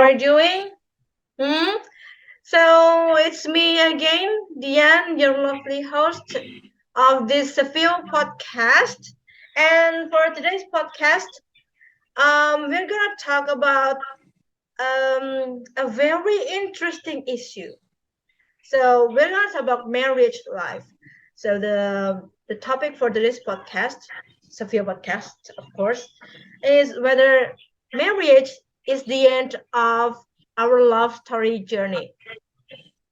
are you doing? Hmm? So it's me again, Dian, your lovely host of this Sefeo podcast. And for today's podcast, we're gonna talk about a very interesting issue. So we're gonna talk about marriage life. So the topic for today's podcast, Sefeo podcast, of course, is whether marriage is the end of our love story journey.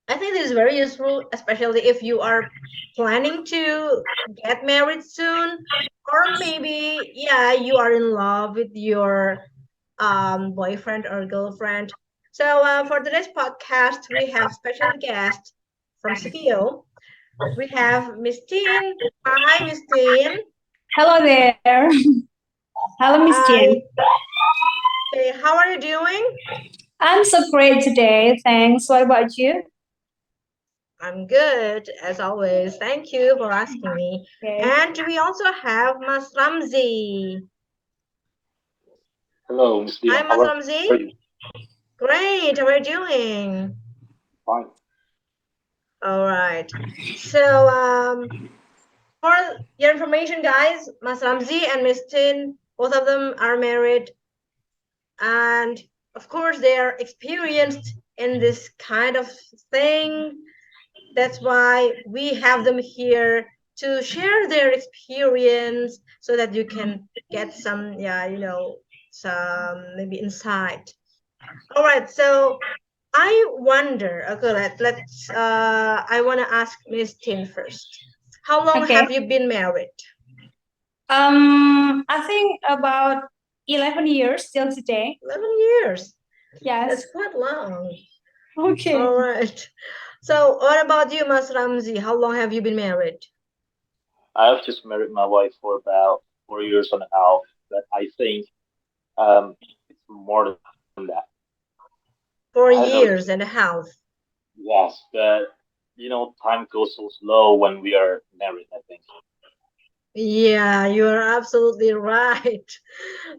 I think this is very useful, especially if you are planning to get married soon, or maybe, yeah, you are in love with your boyfriend or girlfriend. So for today's podcast, we have special guest from Sefio. We have Miss Tien. Hi, Miss Tien. Hello there. Hello, Miss Tien. Hi. Hey, how are you doing? I'm so great today. Thanks. What about you? I'm good, as always. Thank you for asking me. Okay. And we also have Mas Ramzi. Hello, Miss Hi, Dian. Mas How are Ramzi. you? Great. How are you doing? Fine. All right. So, for your information, guys, Mas Ramzi and Miss Tin, both of them are married, and of course, they are experienced in this kind of thing. That's why we have them here to share their experience so that you can get some, yeah, some maybe insight. All right, so I wonder, okay, I want to ask Miss Tin first. How long Okay. have you been married? I think about 11 years till today. 11 years. Yes. That's quite long. Okay. All right. So, what about you, Mas Ramzi? How long have you been married? I've just married my wife for about 4 years and a half, but I think it's more than that. I Four don't know. years and a half. Yes, but time goes so slow when we are married. I think. Yeah, you're absolutely right.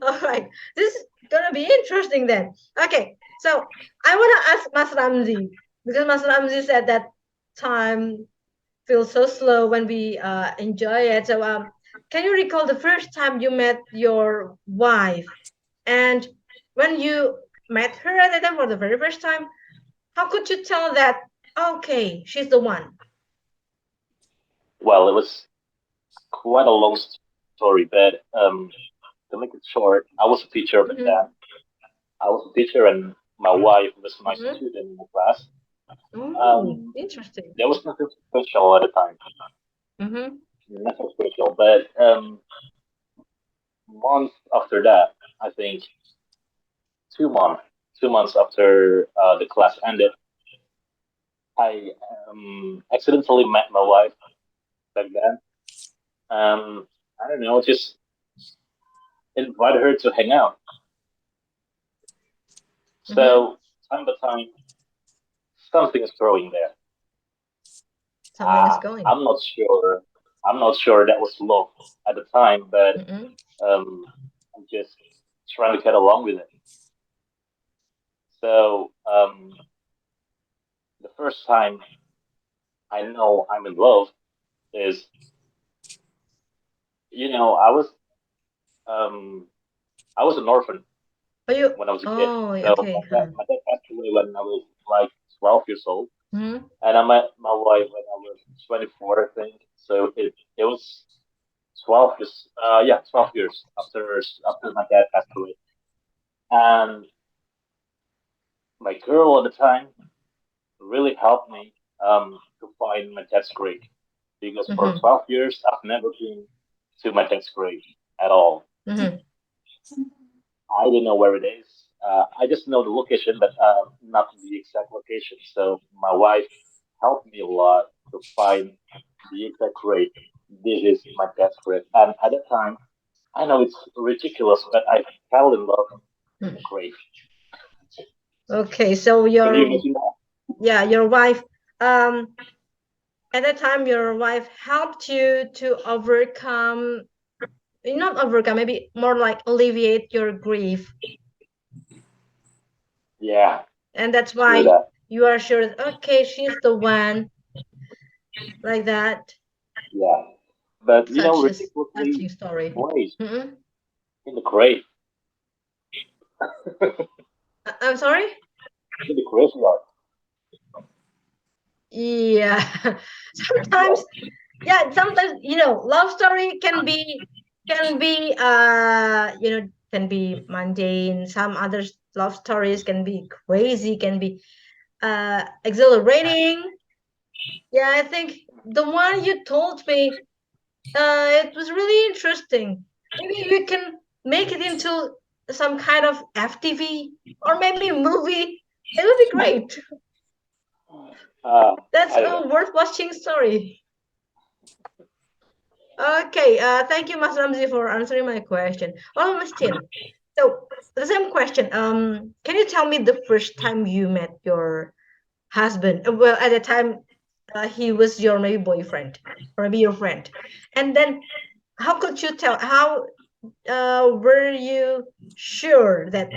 All right. This is gonna be interesting then. Okay, so I wanna ask Mas Ramzi because Mas Ramzi said that time feels so slow when we enjoy it. So can you recall the first time you met your wife? And when you met her at that time for the very first time, how could you tell that okay, she's the one? Well, it was quite a long story, but to make it short, I was a teacher back then. Mm-hmm. I was a teacher, and my wife was my Mm-hmm. student in the class. Oh, Um, interesting. there was nothing special at the time, Mm-hmm. nothing special, but month after that, I think 2 months, 2 months after the class ended, I accidentally met my wife back then. I don't know, just invited her to hang out. Mm-hmm. So time by time, something is growing there. Something is going. I'm not sure. I'm not sure that was love at the time, but Mm-hmm. I'm just trying to get along with it. So the first time I know I'm in love is, I um I was an orphan Are you? when I was a kid. Oh, So okay. my dad passed away when I was like 12 years old, Mm-hmm. and I met my wife when I was 24, I think. So it was 12 years. Yeah, 12 years after my dad passed away, and my girl at the time really helped me to find my dad's grave because for Mm-hmm. 12 years I've never been to my dad's grave at all. Mm-hmm. I don't know where it is. I just know the location, but not the exact location. So my wife helped me a lot to find the exact grave. This is my dad's grave, and at that time, I know it's ridiculous, but I fell in love with the grave. Okay, so Can you your imagine that? yeah, your wife um at that time your wife helped you to overcome, not overcome, maybe more like alleviate your grief. Yeah, and that's true why that. you are sure that, okay, she's the one, like that. Yeah, but Such a ridiculously touching story. placed Mm-mm. in the grave, I'm sorry. in the graveyard. Yeah, sometimes, yeah, sometimes love story can be mundane. Some other love stories can be crazy, can be exhilarating. Yeah, I think the one you told me, it was really interesting. Maybe we can make it into some kind of FTV or maybe a movie. It would be great. That's I don't a know. worth watching story. Okay, thank you, Mas Ramzi, for answering my question. Well, Miss Tien, so the same question. Can you tell me the first time you met your husband? Well, at the time, he was your maybe boyfriend or maybe your friend, and then how could you tell? How were you sure that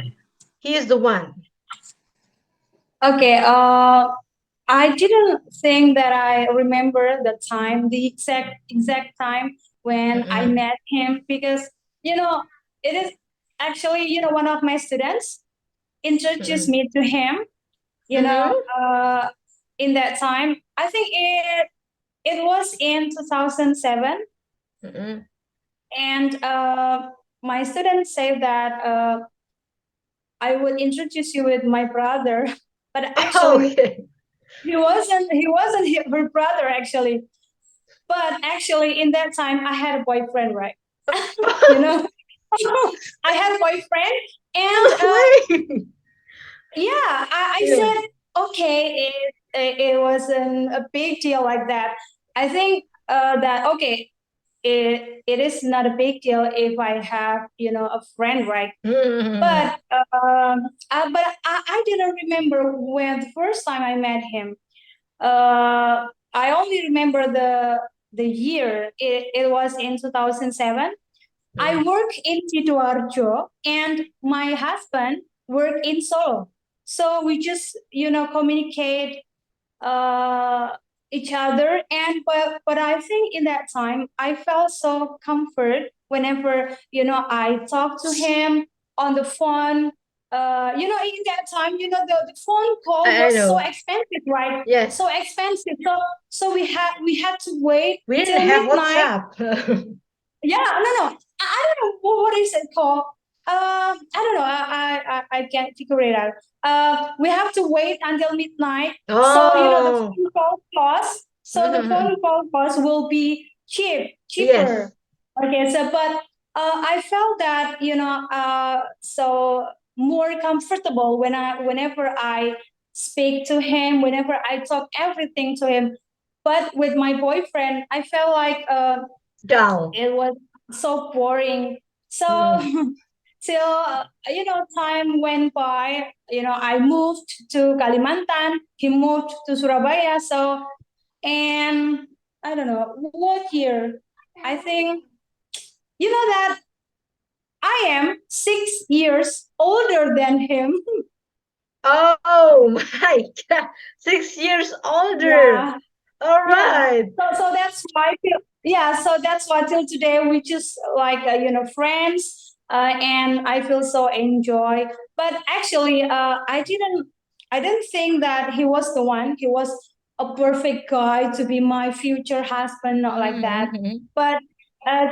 he is the one? Okay. I didn't think that I remember the time, the exact time when I Mm-mm, met him, because you know it is actually one of my students introduced mm-mm, me to him. You know, mm-hmm, in that time, I think it was in 2007, mm-mm. and my student said that I would introduce you with my brother, but actually Okay. her brother actually. But actually, in that time, I had a boyfriend, right? You know, I had a boyfriend, and No way. yeah, I Yeah. said okay. It wasn't a big deal like that. I think that okay, it is not a big deal if I have a friend, right? Mm-hmm. But I didn't remember when the first time I met him. I only remember the year. It was in 2007. I Mm. work in Sidoarjo and my husband work in Solo. So we just communicate uh, each other. And but I think in that time I felt so comfort whenever I talk to him on the phone. In that time, the phone call I was so know. expensive, right? Yes. So expensive. So we had to wait We didn't till have midnight. WhatsApp. Yeah, no, no. I don't know what is it called. I don't know. I can't figure it out. We have to wait until midnight. So the Oh. phone call cost. So the Mm-hmm. phone call cost will be Yes. cheaper. Okay. So, but I felt that so more comfortable whenever I speak to him, whenever I talk everything to him. But with my boyfriend, I felt like Down. it was so boring. So Mm. till time went by. I moved to Kalimantan. He moved to Surabaya. So and I don't know what year. I think that I am 6 years older than him. Oh my God. 6 years older. Yeah, All yeah. right. So that's why. Yeah, so that's why till today we just like friends, and I feel so enjoy. But actually, I didn't think that he was the one. He was a perfect guy to be my future husband, not like that. Mm-hmm. But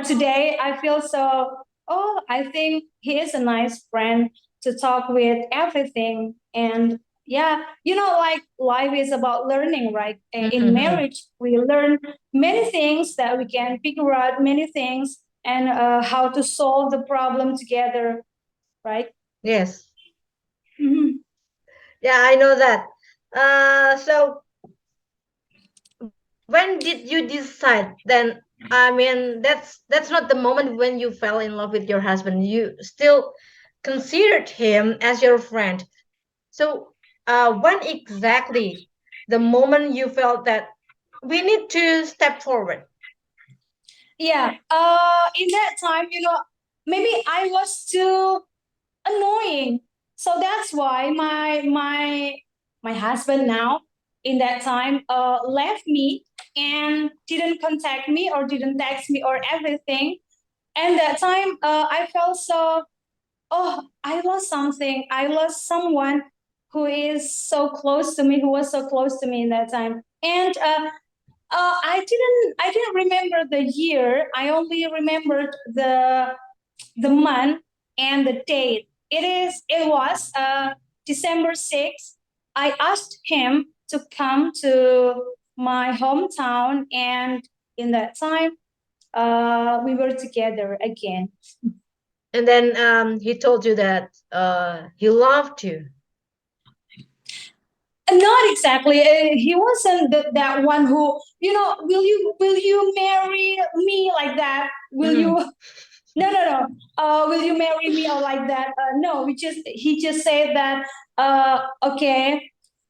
today I feel so. Oh, I think he is a nice friend to talk with everything, and yeah, like life is about learning, right? In Mm-hmm. marriage, we learn many things that we can figure out many things, and how to solve the problem together, right? Yes. Mhm. Yeah, I know that. So when did you decide then? I mean, that's not the moment when you fell in love with your husband. You still considered him as your friend. So, when exactly the moment you felt that we need to step forward? Yeah. In that time, maybe I was too annoying. So that's why my husband now in that time left me and didn't contact me or didn't text me or everything. And that time I felt so, oh, I lost something. I lost someone who is so close to me, who was so close to me in that time. And I didn't remember the year. I only remembered the month and the date. It was December 6th. I asked him to come to my hometown, and in that time, we were together again. And then he told you that he loved you. Not exactly. He wasn't that one who, will you marry me like that? Will Mhm. you? No, no, no. Will you marry me or like that? No, he just said that. Okay,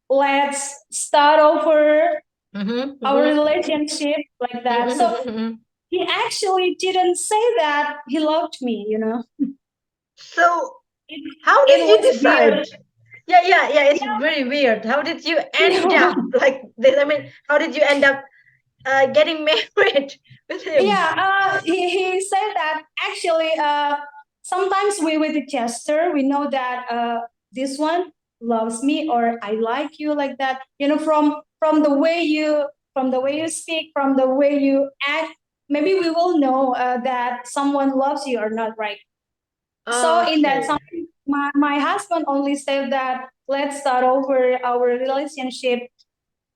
let's start over Mhm. our Mhm. relationship like that. Mhm. So Mhm. Mhm. he actually didn't say that he loved me. So It, how it did you was decide? weird. Yeah, yeah, yeah. It's very weird. How did you end Yeah, up like this? I mean, how did you end up getting married with him? yeah. He said that actually. Sometimes we with the gesture we know that this one loves me or I like you like that. From the way you speak, from the way you act, maybe we will know that someone loves you or not, right? So in that Okay. time, my husband only said that let's start over our relationship.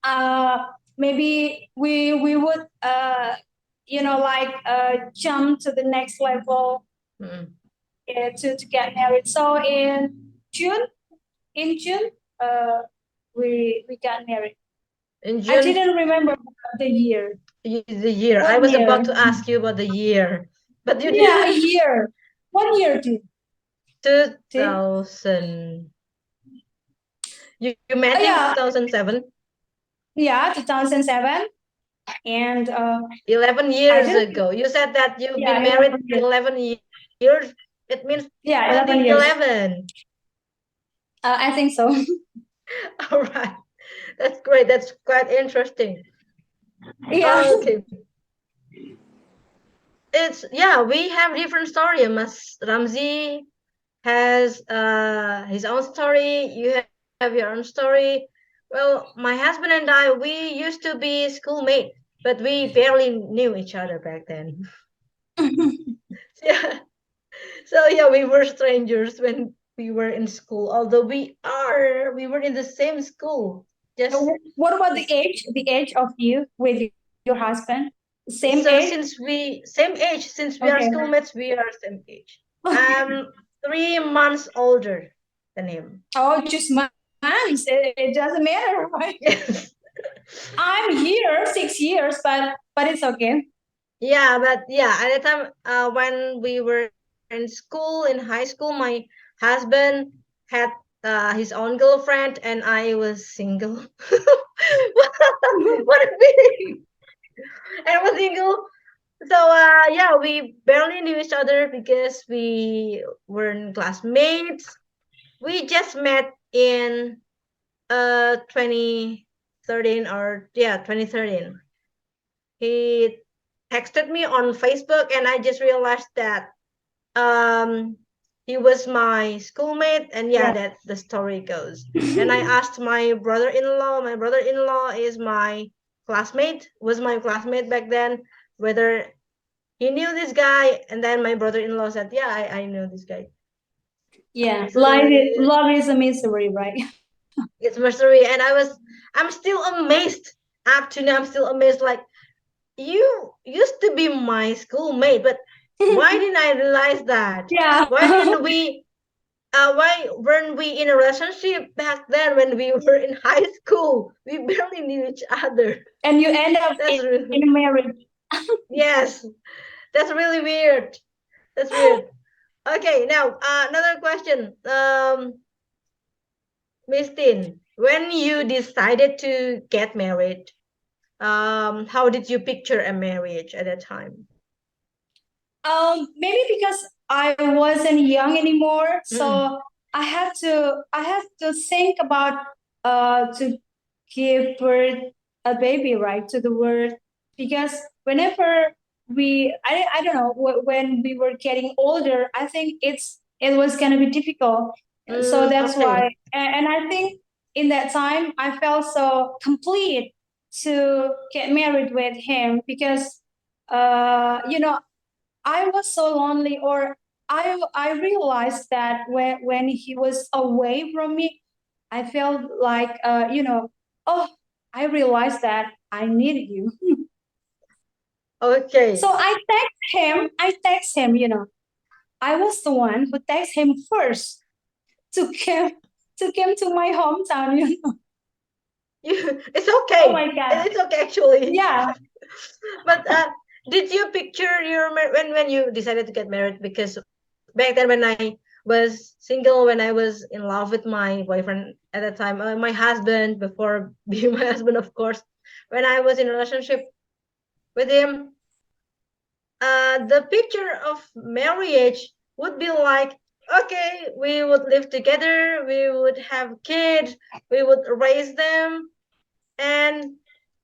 Uh, Maybe we would like jump to the next level Mm. to get married. So June, in June, uh, we got married. In I June, didn't remember the year. the year. I One was year. about to ask you about the year, but you Yeah, a didn't. year. 1 year, dude. See? 2000. You met in Yeah, 2007. yeah, 2007. And 11 I years didn't. ago. You said that you've Yeah, been married 11 years. 11 years. It means Yeah, 11 years. 2011. I think so. All right. That's great. That's quite interesting. Yeah. Okay. It's yeah, we have different story. Mas Ramzi has his own story. You have your own story. Well, my husband and I, we used to be schoolmates, but we barely knew each other back then. Yeah. So yeah, we were strangers when we were in school. Although we were in the same school. Just What about the age? The age of you with your husband? Same age? so since we same age, since we Okay. are schoolmates, we are same age. I'm 3 months older than him. Oh, just months. It doesn't matter, right? Yes. I'm here 6 years, but it's okay. Yeah, but yeah, at the time when we were in school, in high school, my husband had his own girlfriend and I was single. What a pity! I was single. So yeah, we barely knew each other because we weren't classmates. We just met in 2013 or yeah 2013. He texted me on Facebook and I just realized that um he was my schoolmate and yeah Yeah. that the story goes. And I asked my brother-in-law is my classmate, was my classmate back then, whether he knew this guy, and then my brother-in-law said, "Yeah, I know this guy." Yeah. So Love is a mystery, right? it's mystery, and I'm still amazed. Up to now, I'm still amazed. Like you used to be my schoolmate, but why didn't I realize that? Yeah. Why didn't we? Why weren't we in a relationship back then when we were in high school? We barely knew each other. And you end up That's really in a marriage. yes. That's really weird. That's weird. Okay, now another question. Miss Tin, when you decided to get married, how did you picture a marriage at that time? Maybe because I wasn't young anymore, Mm. so I had to think about to give birth a baby, right, to the world, because whenever I don't know, when we were getting older, I think it was going to be difficult. So that's Okay. why, and I think in that time I felt so complete to get married with him, because I was so lonely, or I realized that when he was away from me, I felt like oh, I realized that I needed you. Okay. So I text him. I was the one who text him first to come to my hometown. It's Oh okay. my god. It's okay actually. Yeah. But did you picture when you decided to get married? Because back then when I was single, when I was in love with my boyfriend at that time, my husband before being my husband, of course, when I was in a relationship with him, the picture of marriage would be like, okay, we would live together, we would have kids, we would raise them, and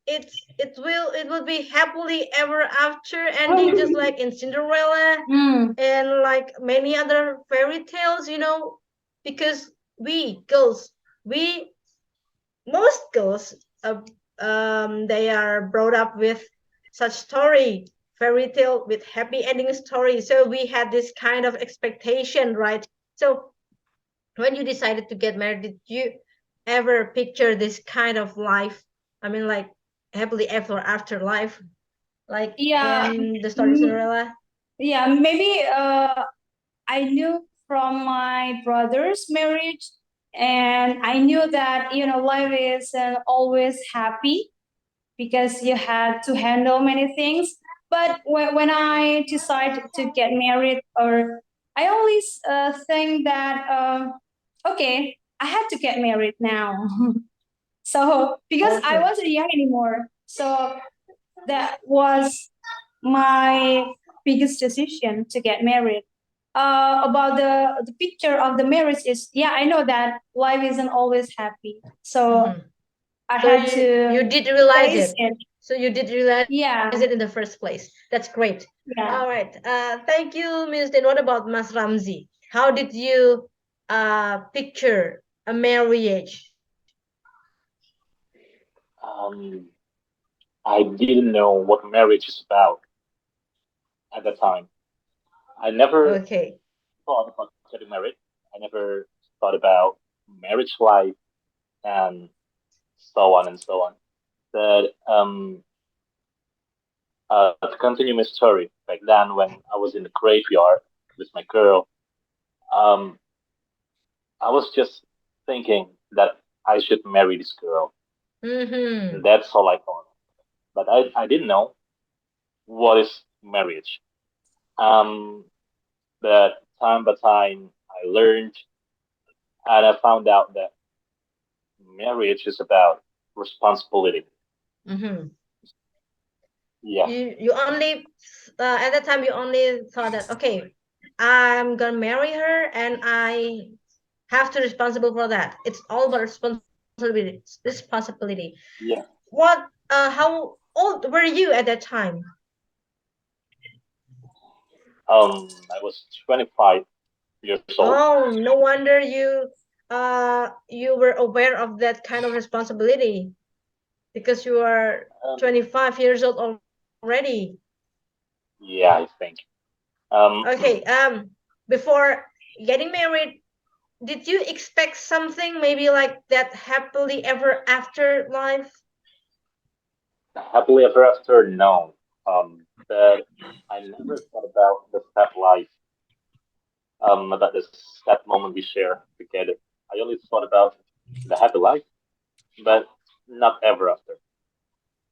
it will be happily ever after ending, just like in Cinderella Mm. and like many other fairy tales, because we girls, we most girls, uh, they are brought up with such story, fairy tale with happy ending story. So we had this kind of expectation, right? So when you decided to get married, did you ever picture this kind of life? I mean, like happily ever after life, like Yeah. in the story mm, Cinderella? yeah, maybe I knew from my brother's marriage, and I knew that life isn't always happy, because you had to handle many things. But when I decided to get married, or I always think that okay, I have to get married now. So because I Okay. wasn't young anymore, so that was my biggest decision to get married. About the picture of the marriage is, yeah, I know that life isn't always happy, so Mhm. I So had you to did realize face it. it. So you did realize it in the Yeah, first place. That's great. All right. yeah. Thank you, Ms. Din. What about Mas Ramzi? How did you picture a marriage? Um, I didn't know what marriage is about at that time. I never Okay. thought about getting married. I never thought about marriage life and so on and so on. But to continue my story, back then when I was in the graveyard with my girl, um, I was just thinking that I should marry this girl, and Mm-hmm. that's all I thought. But I didn't know what is marriage. Um, but time by time, I learned and I found out that marriage is about responsibility. Mm-hmm. Yeah, You only at that time you only thought that, okay, I'm gonna marry her and I have to responsible for that. It's all about responsibility. yeah. What how old were you at that time? I was 25 years old. Oh, no wonder you were aware of that kind of responsibility because you are Um, 25 years old already. yeah, I think. Um, Okay, before getting married, did you expect something maybe like that happily ever after life? happily ever after, no. But I never thought about the sad life, about the sad moment we share together. I only thought about the happy life, but not ever after.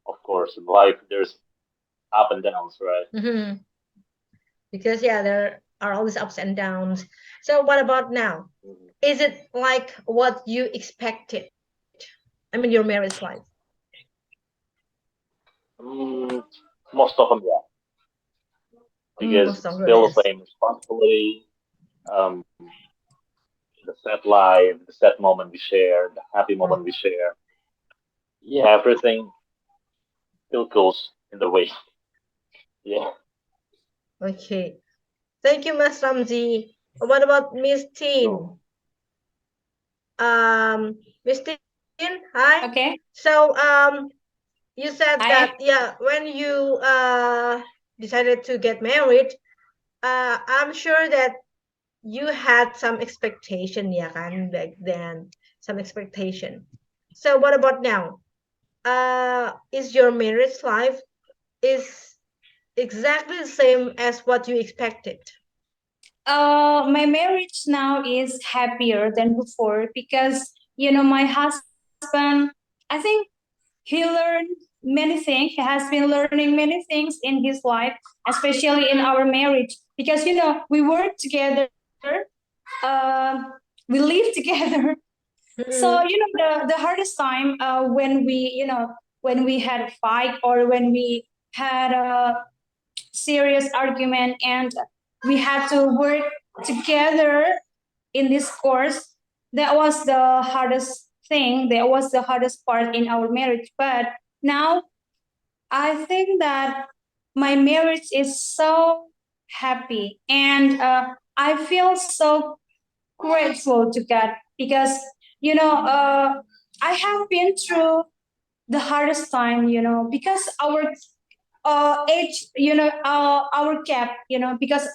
Of course, in life there's up and downs, right? Mm-hmm. Because yeah, there are always ups and downs. So what about now? Mhm. Is it like what you expected? I mean, your marriage life. Mm, most of them, yeah, because Most it's of it still the is. same responsibility. Um, the sad life, the sad moment we share, the happy moment we share. Yeah, everything still goes in the way. Yeah. Okay. Thank you, Mas Ramzi. What about Miss So, Teen? Miss Teen, hi. Okay. So, you said that I yeah, when you decided to get married, I'm sure that you had some expectation, ya kan, back then, some expectation. So, what about now? Is your marriage life is exactly the same as what you expected? my marriage now is happier than before because my husband, I think he learned many things. He has been learning many things in his life, especially in our marriage, because we work together, uh, we live together. So Mm-mm. the hardest time when we had a fight or when we had a serious argument and we had to work together in this course. That was the hardest thing. That was the hardest part in our marriage. But now I think that my marriage is so happy and I feel so grateful to God because I have been through the hardest time, because our age, our gap, because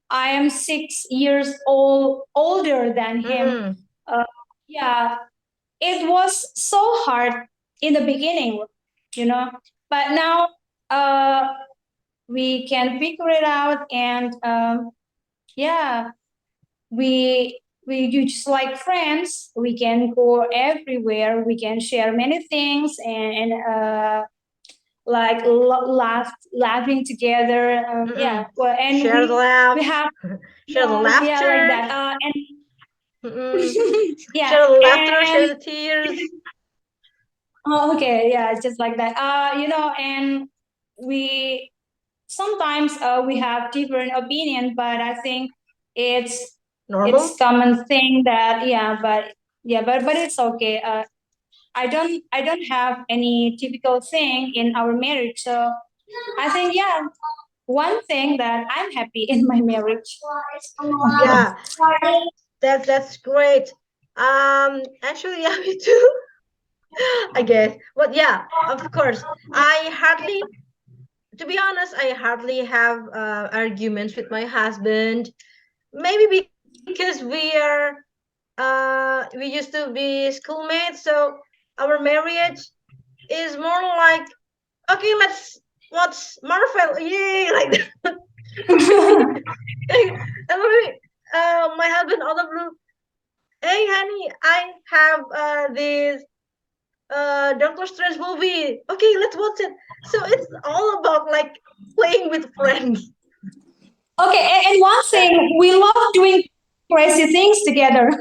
I am 6 years older than him. Mm-mm. Uh, yeah, it was so hard in the beginning, you know, but now uh, we can figure it out, and yeah, we do just like friends. We can go everywhere. We can share many things and like laughing together. Yeah, Mm-mm. well, and Share the we laugh, have share the yeah like laughter. that. And Mm-mm. yeah, Share the laughter, share and the tears. oh, okay, yeah, just like that. And we sometimes we have different opinion, but I think it's it's Normal. common thing that but it's okay. I don't have any typical thing in our marriage, so I think one thing that I'm happy in my marriage. Yeah, that's great. Actually, yeah, me too. I guess, but yeah, of course, I hardly, to be honest, I hardly have arguments with my husband. Maybe because we used to be schoolmates, so our marriage is more like, okay, let's watch Marvel, yay, like that. And my husband out of blue, hey honey, I have this Doctor Strange movie. Okay, let's watch it. So it's all about like playing with friends. Okay, and one thing, we love doing crazy things together.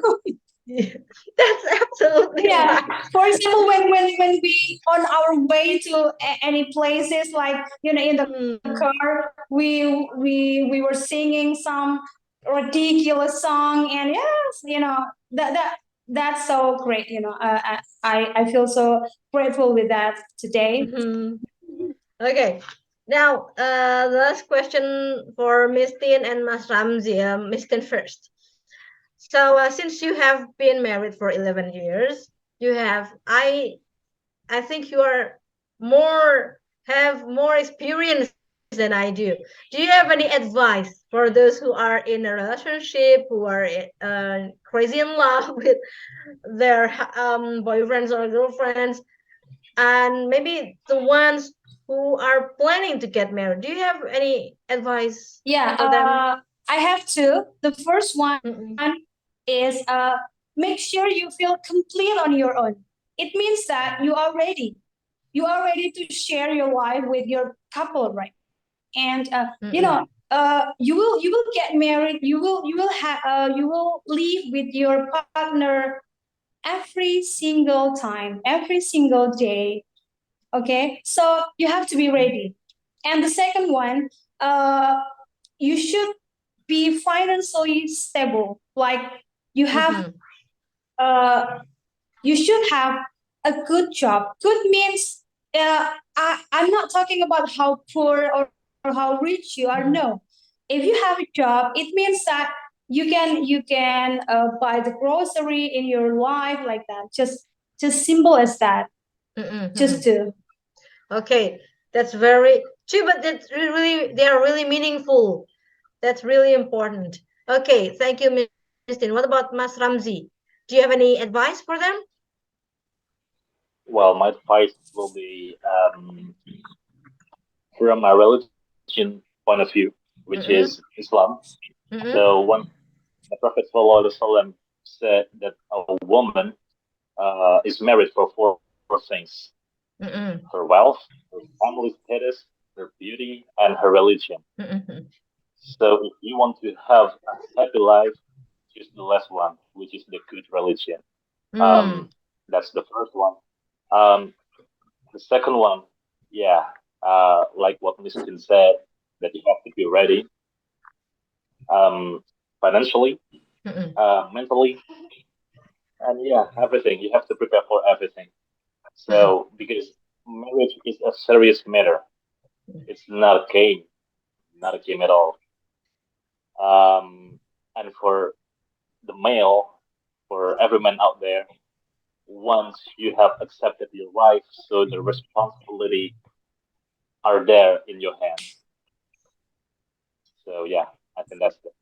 Yeah, that's absolutely Yeah. right. For example, when we on our way to any places, like in the Mm. car, we were singing some ridiculous song, and yes, that's so great. I feel so grateful with that today. Hmm. Okay. Now, the last question for Miss Tien and Mas Ramzi. Miss Tien first. So, since you have been married for 11 years, you have, I think you are more, have more experience than I do. Do you have any advice for those who are in a relationship, who are crazy in love with their boyfriends or girlfriends, and maybe the ones who are planning to get married? Do you have any advice Yeah, for them? I have two. The first one Mm-mm. is make sure you feel complete on your own. It means that you are ready. You are ready to share your life with your couple, right? And Mm-mm. you will get married. You will live with your partner every single time, every single day. Okay, so you have to be ready. And the second one, uh, you should be financially stable. Like You have Mm-hmm. uh, you should have a good job. Good means I'm not talking about how poor or how rich you are. No, if you have a job, it means that you can buy the grocery in your life like that. Just simple as that. Just Mm-hmm. to. Okay, that's very true, but they are really meaningful. That's really important. Okay, thank you, Miss Tin. What about Mas Ramzi? Do you have any advice for them? Well, my advice will be from a religion point of view, which is Mm-mm, Islam. So mm-mm, when the Prophet ﷺ said that a woman is married for four things: her mm-mm, wealth, her family status, her beauty, and her religion. mm-mm, So if you want to have a happy life, choose the last one, which is the good religion. mm, Um, that's the first one. Um, the second one, yeah, like what Mistin said, that you have to be ready, financially, mm-mm, mentally, and yeah, everything. You have to prepare for everything. mm-mm, So because marriage is a serious matter, it's not a game, not a game at all. And for the male, for every man out there, once you have accepted your wife, so the responsibility are there in your hands. So yeah, I think that's it.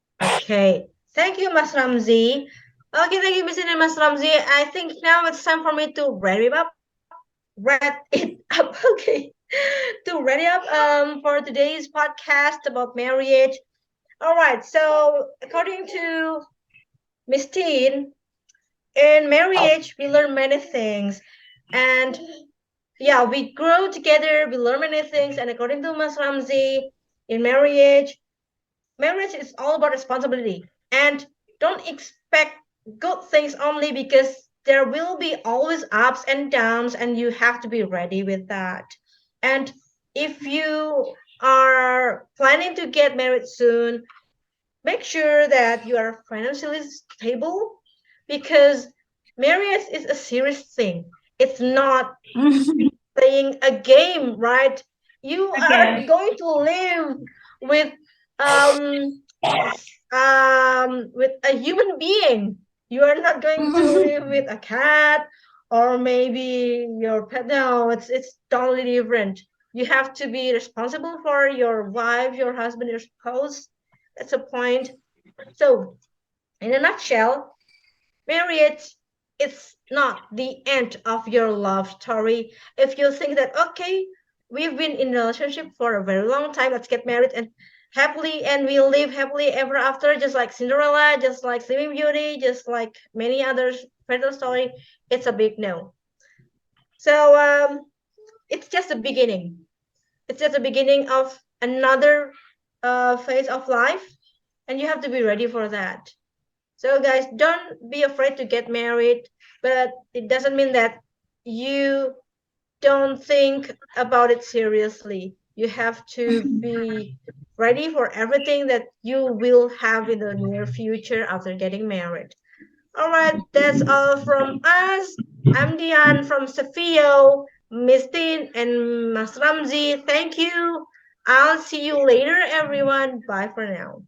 Okay. Thank you, Mas Ramzi. Okay, thank you, Miss Tin and Mas Ramzi. I think now it's time for me to wrap it up. Wrap it up. Okay. To wrap it up for today's podcast about marriage. All right. So according to Miss Teen, in marriage we learn many things, and yeah, we grow together. We learn many things, and according to Mas Ramzi, in marriage is all about responsibility, and don't expect good things only, because there will be always ups and downs, and you have to be ready with that. And if you are planning to get married soon, make sure that you are financially stable, because marriage is a serious thing. It's not playing a game, right? You are Okay. going to live with um with a human being. You are not going to live with a cat or maybe your pet. No, it's totally different. You have to be responsible for your wife, your husband, your spouse. That's a point. So, in a nutshell, marriage is not the end of your love story. If you think that, okay, we've been in a relationship for a very long time, let's get married and happily, and we'll live happily ever after, just like Cinderella, just like Sleeping Beauty, just like many others fairy story, it's a big no. So it's just the beginning. It's just the beginning of another phase of life, and you have to be ready for that. So, guys, don't be afraid to get married, but it doesn't mean that you don't think about it seriously. You have to be ready for everything that you will have in the near future after getting married. All right, that's all from us. I'm Dian from Sefeo, Miss Tin, and Mas Ramzi. Thank you. I'll see you later, everyone. Bye for now.